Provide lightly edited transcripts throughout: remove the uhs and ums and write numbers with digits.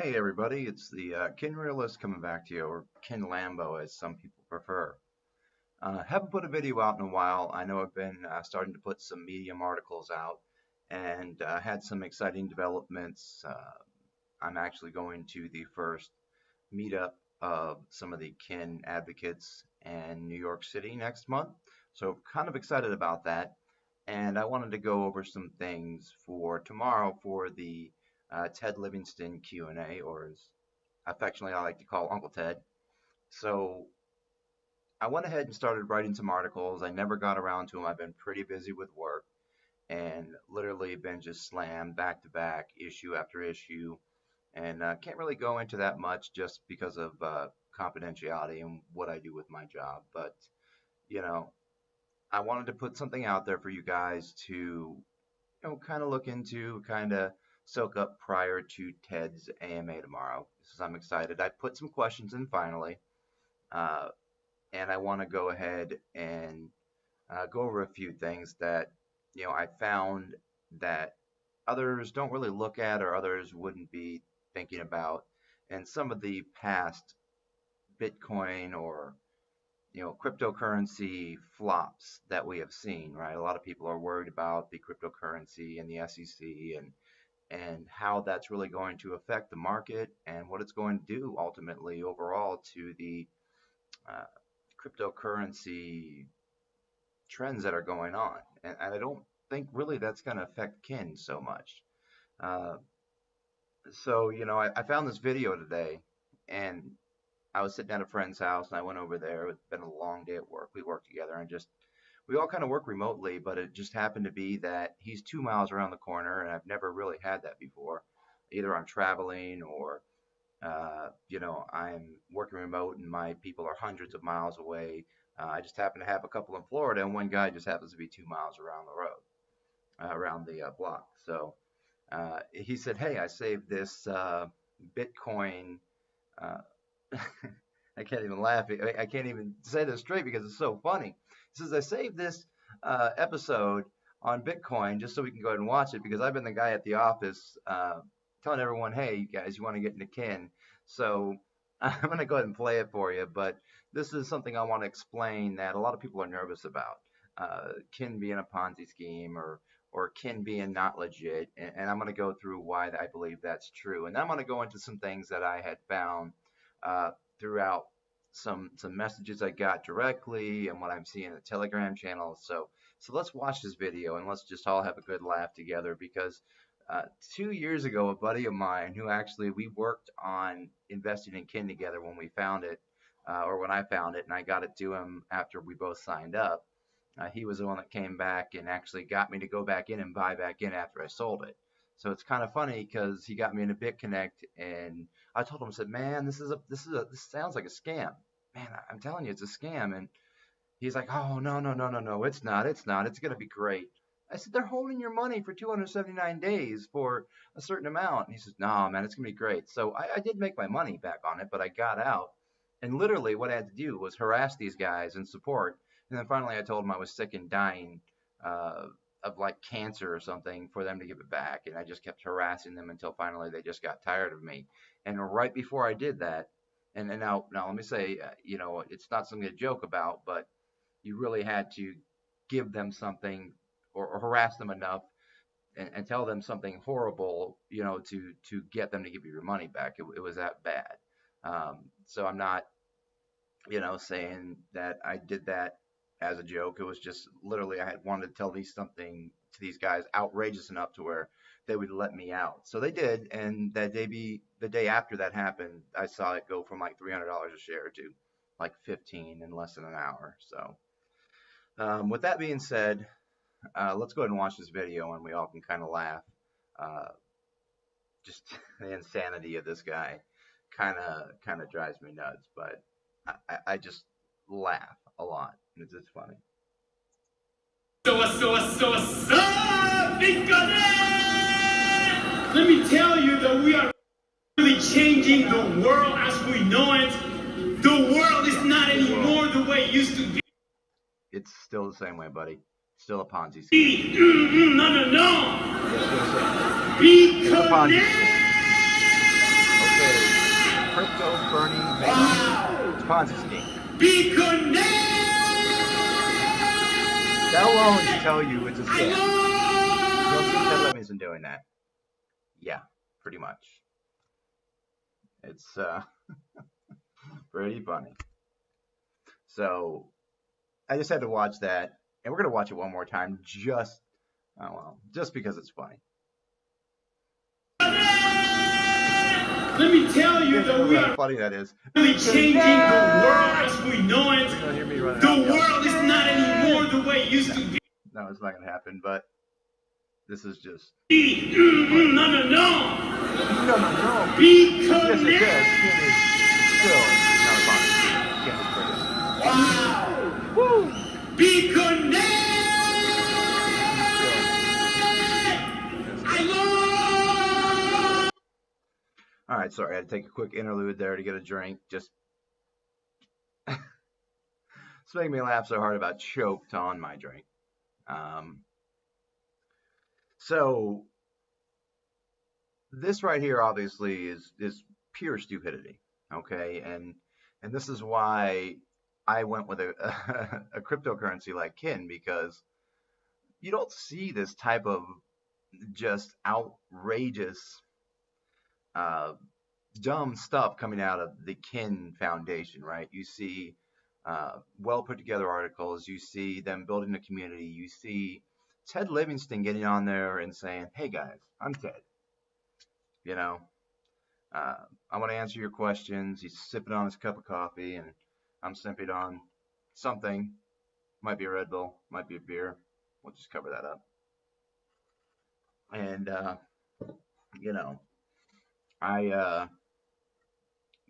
Hey everybody, it's the Kin Realist coming back to you, or Kin Lambo as some people prefer. Haven't put a video out in a while. I know I've been starting to put some Medium articles out and had some exciting developments. I'm actually going to the first meetup of some of the Kin advocates in New York City next month. So kind of excited about that. And I wanted to go over some things for tomorrow for the Ted Livingston Q&A, or as affectionately I like to call Uncle Ted. So I went ahead and started writing some articles. I never got around to them. I've been pretty busy with work and literally been just slammed back to back, issue after issue, and can't really go into that much just because of confidentiality and what I do with my job. But, you know, I wanted to put something out there for you guys to, kind of look into, kind of soak up prior to Ted's AMA tomorrow. So I'm excited. I put some questions in finally, and I want to go ahead and go over a few things that, I found that others don't really look at or others wouldn't be thinking about, and some of the past Bitcoin or cryptocurrency flops that we have seen, right? A lot of people are worried about the cryptocurrency and the SEC and how that's really going to affect the market and what it's going to do ultimately overall to the cryptocurrency trends that are going on. And I don't think really that's going to affect Kin so much. I found this video today, and I was sitting at a friend's house, and I went over there. It's been a long day at work. We work together, and we all kind of work remotely, but it just happened to be that he's 2 miles around the corner, and I've never really had that before. Either I'm traveling or, I'm working remote, and my people are hundreds of miles away. I just happen to have a couple in Florida, and one guy just happens to be 2 miles around the road, around the block. So he said, "Hey, I saved this Bitcoin." I can't even laugh. I can't even say this straight because it's so funny. He says, "I saved this episode on Bitcoin just so we can go ahead and watch it because I've been the guy at the office telling everyone, hey, you guys, you want to get into Kin." So I'm going to go ahead and play it for you. But this is something I want to explain that a lot of people are nervous about. Kin being a Ponzi scheme or Kin being not legit. And I'm going to go through why I believe that's true. And then I'm going to go into some things that I had found throughout some messages I got directly and what I'm seeing in the Telegram channel. So let's watch this video and let's just all have a good laugh together because 2 years ago, a buddy of mine who actually we worked on investing in Kin together when we found it, or when I found it, and I got it to him after we both signed up. He was the one that came back and actually got me to go back in and buy back in after I sold it. So it's kind of funny because he got me into Bitconnect, and I told him, I said, "Man, this sounds like a scam. Man, I'm telling you, it's a scam." And he's like, "Oh, no, it's not. It's gonna be great." I said, "They're holding your money for 279 days for a certain amount." And he says, "No, man, it's gonna be great." So I did make my money back on it, but I got out, and literally what I had to do was harass these guys in support. And then finally I told them I was sick and dying of like cancer or something for them to give it back. And I just kept harassing them until finally they just got tired of me. And right before I did that, and now let me say, it's not something to joke about, but you really had to give them something or harass them enough and tell them something horrible, to get them to give you your money back. It was that bad. So I'm not, saying that I did that as a joke. It was just literally I had wanted to tell something to these guys outrageous enough to where they would let me out. So they did, and the day after that happened, I saw it go from like $300 a share to like 15 in less than an hour. So with that being said, let's go ahead and watch this video and we all can kind of laugh. Just the insanity of this guy kind of drives me nuts, but I just laugh a lot. It's just funny. Bitconnect! Let me tell you that we are really changing the world as we know it. The world is not anymore the way it used to be. It's still the same way, buddy. Still a Ponzi scheme. No. Bitconnect! Ponzi scheme. Bitconnect. That alone should tell you it's a scam. You don't see Ted Livingston doing that. Yeah, pretty much. It's pretty funny. So I just had to watch that, and we're gonna watch it one more time, just just because it's funny. Let me tell you that we How are funny that is. really changing the world as we know it. You're gonna hear me running The out yelling. world is not anymore the way it used to be. No, it's not gonna happen. But this is just No, no, no. no. Bitconnect. Yes, it does. It is still not a Ponzi scheme. Can't just put it. Wow. Woo! Bitconnect. All right, sorry, I had to take a quick interlude there to get a drink. Just it's making me laugh so hard about choked on my drink. So this right here obviously is pure stupidity, okay? And this is why I went with a cryptocurrency like Kin, because you don't see this type of just outrageous dumb stuff coming out of the Kin Foundation, right? You see well put together articles, you see them building a community, you see Ted Livingston getting on there and saying, "Hey guys, I'm Ted. You know, I want to answer your questions." He's sipping on his cup of coffee, and I'm sipping on something. Might be a Red Bull, might be a beer. We'll just cover that up. And you know, I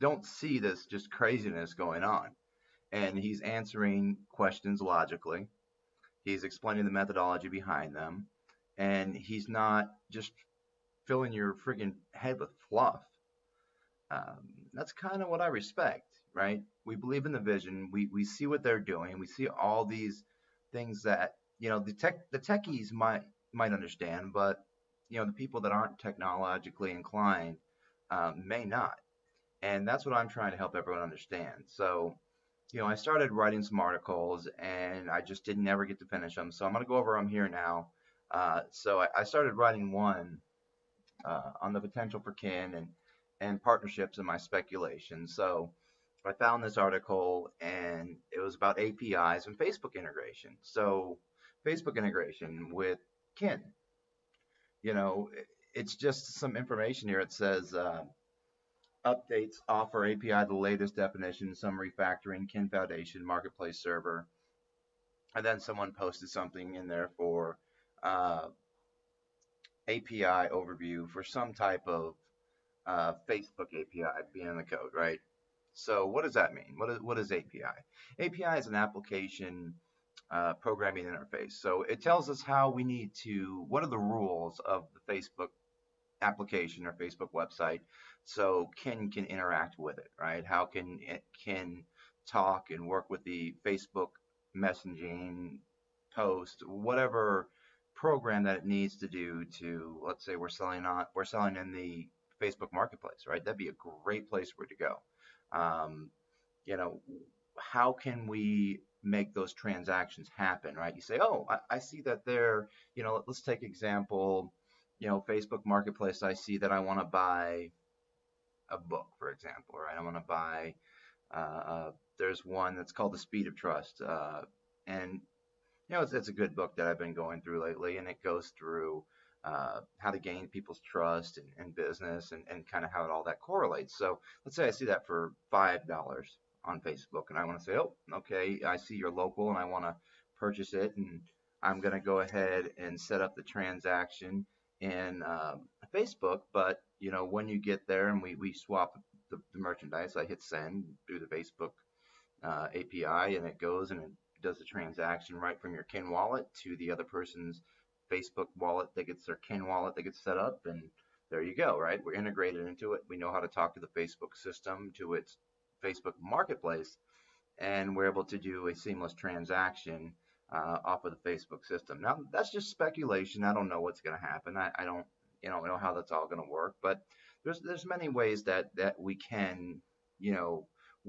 don't see this just craziness going on. And he's answering questions logically. He's explaining the methodology behind them, and he's not just filling your freaking head with fluff. That's kind of what I respect, right? We believe in the vision. We see what they're doing. We see all these things that the techies might understand, but the people that aren't technologically inclined may not. And that's what I'm trying to help everyone understand. So I started writing some articles, and I just didn't ever get to finish them. So I'm going to go over them here now. So I started writing one on the potential for kin and partnerships in my speculation. So I found this article, and it was about APIs and Facebook integration. So Facebook integration with kin. It's just some information here. It says updates offer API the latest definition, some refactoring, Kin Foundation, Marketplace Server. And then someone posted something in there for API overview for some type of Facebook API being in the code, right? So what does that mean? What is API? API is an application programming interface. So it tells us how we need to, what are the rules of the Facebook application or Facebook website, so Kin can interact with it, right? How can it can talk and work with the Facebook messaging, post, whatever program that it needs to do to, let's say we're selling in the Facebook marketplace, right? That'd be a great place for it to go. Um, you know, how can we make those transactions happen, right? You say, oh, I see that they're, let's take example, Facebook Marketplace. I see that I want to buy a book, for example, right? I want to buy, there's one that's called The Speed of Trust. And, it's a good book that I've been going through lately, and it goes through how to gain people's trust in business and kind of how all that correlates. So let's say I see that for $5 on Facebook, and I want to say, oh, okay, I see you're local and I want to purchase it, and I'm going to go ahead and set up the transaction in Facebook. But when you get there and we swap the merchandise, I hit send through the Facebook API, and it goes and it does the transaction right from your Kin wallet to the other person's Facebook wallet that gets their Kin wallet that gets set up, and there you go, right? We're integrated into it. We know how to talk to the Facebook system, to its Facebook marketplace, and we're able to do a seamless transaction off of the Facebook system. Now, that's just speculation. I don't know what's going to happen. I don't know how that's all going to work, but there's many ways that we can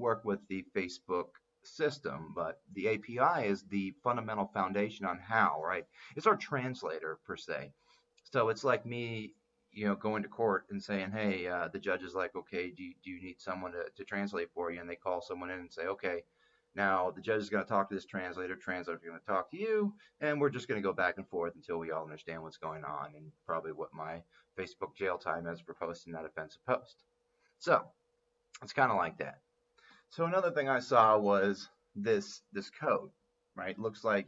work with the Facebook system, but the API is the fundamental foundation on how, right? It's our translator per se. So it's like me, going to court and saying, hey, the judge is like, okay, do you need someone to translate for you? And they call someone in and say, okay, now the judge is going to talk to this translator's going to talk to you, and we're just going to go back and forth until we all understand what's going on and probably what my Facebook jail time is for posting that offensive post. So it's kind of like that. So another thing I saw was this code, right? Looks like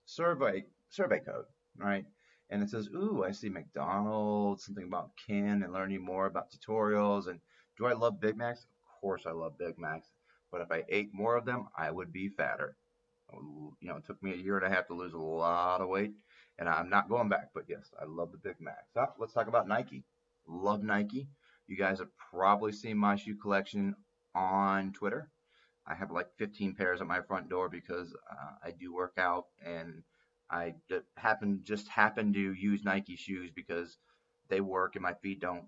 survey code, right? And it says, ooh, I see McDonald's, something about kin and learning more about tutorials. And do I love Big Macs? Of course I love Big Macs. But if I ate more of them, I would be fatter. It took me a year and a half to lose a lot of weight, and I'm not going back. But yes, I love the Big Macs. So let's talk about Nike. Love Nike. You guys have probably seen my shoe collection on Twitter. I have like 15 pairs at my front door because I do work out, and I just happen to use Nike shoes because they work and my feet don't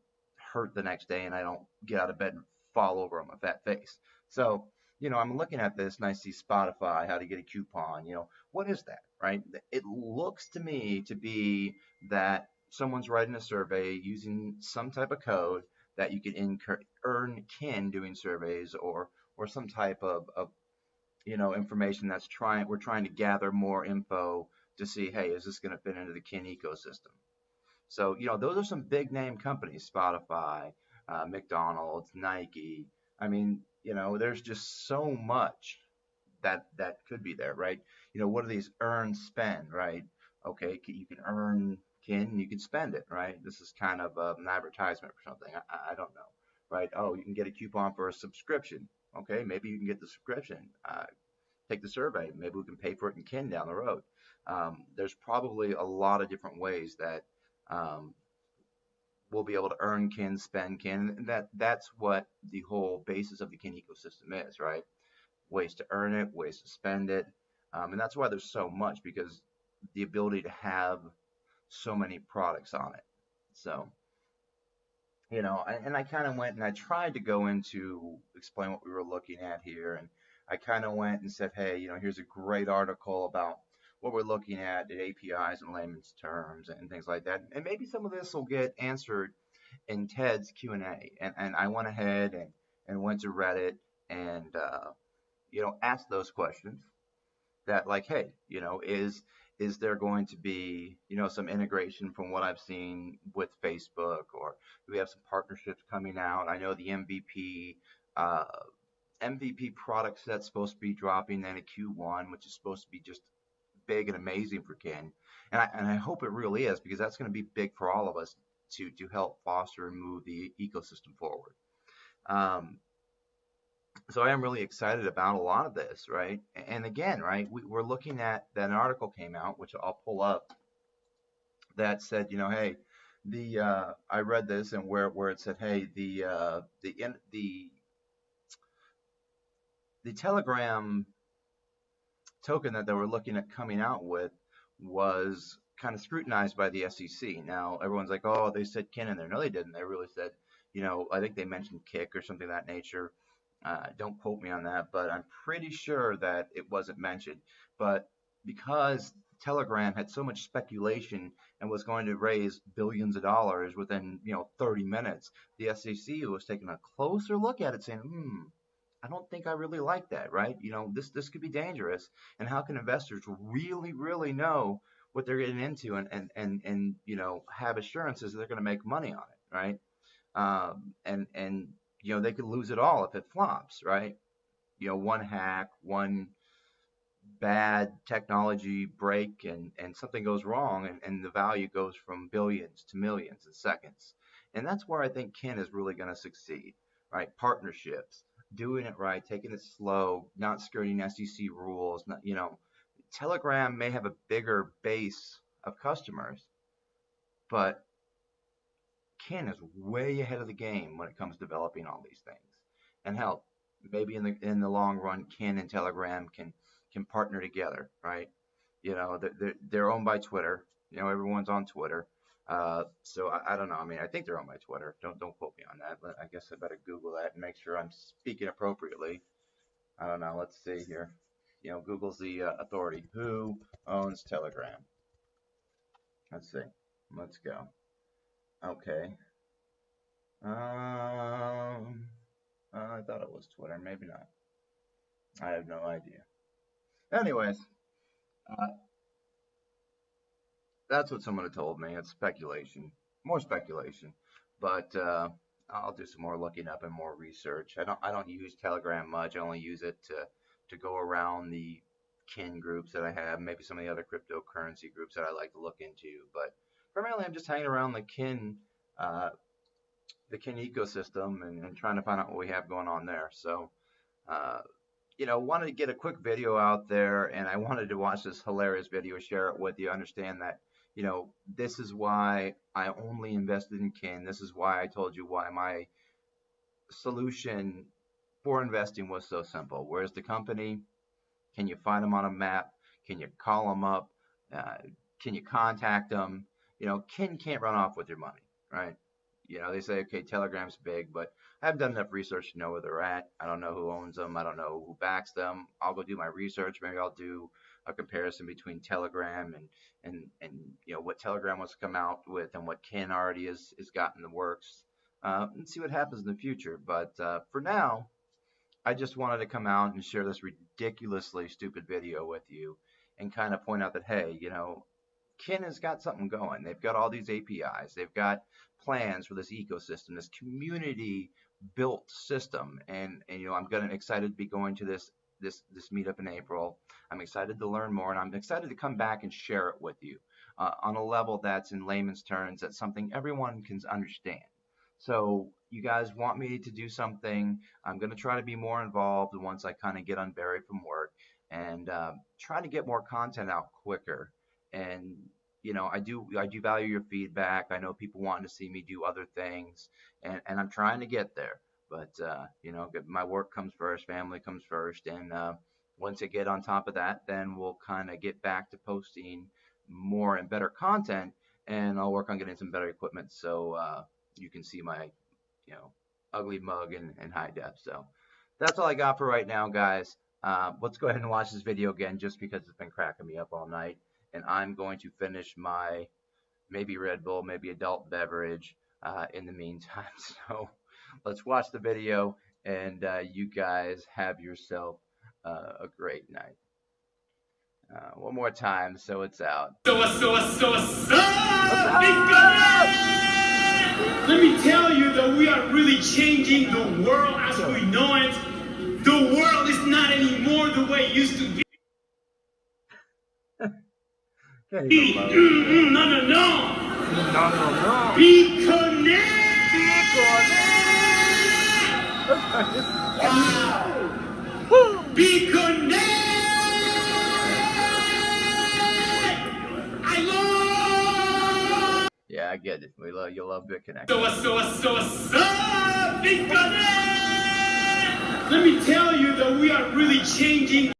hurt the next day and I don't get out of bed and fall over on my fat face. So, I'm looking at this and I see Spotify, how to get a coupon. What is that, right? It looks to me to be that someone's writing a survey using some type of code that you can earn kin doing surveys, or some type of information we're trying to gather more info to see, hey, is this going to fit into the kin ecosystem? So those are some big name companies: Spotify, McDonald's, Nike. I mean, there's just so much that could be there, right? What are these earn spend, right? Okay, you can earn kin, you can spend it, right? This is kind of an advertisement for something. I don't know, right? Oh, you can get a coupon for a subscription. Okay, maybe you can get the subscription. Take the survey. Maybe we can pay for it in kin down the road. There's probably a lot of different ways that um, we'll be able to earn kin, spend kin. And that's what the whole basis of the kin ecosystem is, right? Ways to earn it, ways to spend it. And that's why there's so much, because the ability to have so many products on it. So, and I kind of went and I tried to go into explain what we were looking at here. And I kind of went and said, hey, here's a great article about what we're looking at APIs and layman's terms and things like that. And maybe some of this will get answered in Ted's Q&A. And I went ahead and went to Reddit and, asked those questions that, like, hey, is there going to be, some integration from what I've seen with Facebook, or do we have some partnerships coming out? I know the MVP product set's supposed to be dropping in a Q1, which is supposed to be just big and amazing for Kin. And I hope it really is, because that's going to be big for all of us to help foster and move the ecosystem forward. So I am really excited about a lot of this, right? And again, right, we're looking at that an article came out, which I'll pull up, that said, hey, I read this, and where it said, hey, the Telegram token that they were looking at coming out with was kind of scrutinized by the SEC. Now everyone's like, oh, they said kin in there. No, they didn't. They really said, I think they mentioned kick or something of that nature. Don't quote me on that, but I'm pretty sure that it wasn't mentioned. But because Telegram had so much speculation and was going to raise billions of dollars within 30 minutes, the SEC was taking a closer look at it, saying, I don't think I really like that, right? This could be dangerous, and how can investors really, really know what they're getting into and have assurances that they're going to make money on it, right? And they could lose it all if it flops, right? One hack, one bad technology break, and something goes wrong, and the value goes from billions to millions in seconds. And that's where I think Kin is really going to succeed, right? Partnerships, doing it right, taking it slow, not skirting SEC rules. Telegram may have a bigger base of customers, but Kin is way ahead of the game when it comes to developing all these things. And hell, maybe in the long run, Kin and Telegram can partner together, right? They're owned by Twitter. Everyone's on Twitter. So I don't know. I mean, I think they're on my Twitter. Don't quote me on that. But I guess I better Google that and make sure I'm speaking appropriately. I don't know. Let's see here. You know, Google's the authority. Who owns Telegram? Let's see. Let's go. Okay. I thought it was Twitter. Maybe not. I have no idea. Anyways, uh, that's what someone had told me. It's speculation, more speculation, but I'll do some more looking up and more research. I don't use Telegram much. I only use it to go around the kin groups that I have, maybe some of the other cryptocurrency groups that I like to look into. But primarily, I'm just hanging around uh, the kin ecosystem and trying to find out what we have going on there. So. Uh, wanted to get a quick video out there, and I wanted to watch this hilarious video, share it with you, understand that, this is why I only invested in kin. This is why I told you why my solution for investing was so simple. Where's the company? Can you find them on a map? Can you call them up? Can you contact them? Kin can't run off with your money, right? They say, okay, Telegram's big, but I haven't done enough research to know where they're at. I don't know who owns them. I don't know who backs them. I'll go do my research. Maybe I'll do a comparison between Telegram and what Telegram wants to come out with and what Kin already is got in the works, and see what happens in the future. But for now, I just wanted to come out and share this ridiculously stupid video with you and kind of point out that, hey, Kin has got something going. They've got all these APIs. They've got plans for this ecosystem, this community built system. And I'm excited to be going to this meetup in April. I'm excited to learn more, and I'm excited to come back and share it with you on a level that's in layman's terms, that's something everyone can understand. So you guys want me to do something, I'm going to try to be more involved once I kind of get unburied from work and try to get more content out quicker. And I do value your feedback. I know people wanting to see me do other things, and I'm trying to get there. But my work comes first, family comes first, and once I get on top of that, then we'll kind of get back to posting more and better content, and I'll work on getting some better equipment so you can see my ugly mug in high def. So that's all I got for right now, guys. Let's go ahead and watch this video again, just because it's been cracking me up all night. And I'm going to finish my maybe Red Bull, maybe adult beverage in the meantime. So let's watch the video, and you guys have yourself a great night. One more time, so it's out. Let me tell you that we are really changing the world as we know it. The world is not anymore the way it used to be. No. Bitconnect. Wow. Bitconnect. I love. Yeah, I get it. You love Bitconnect. Bitconnect. Let me tell you that we are really changing.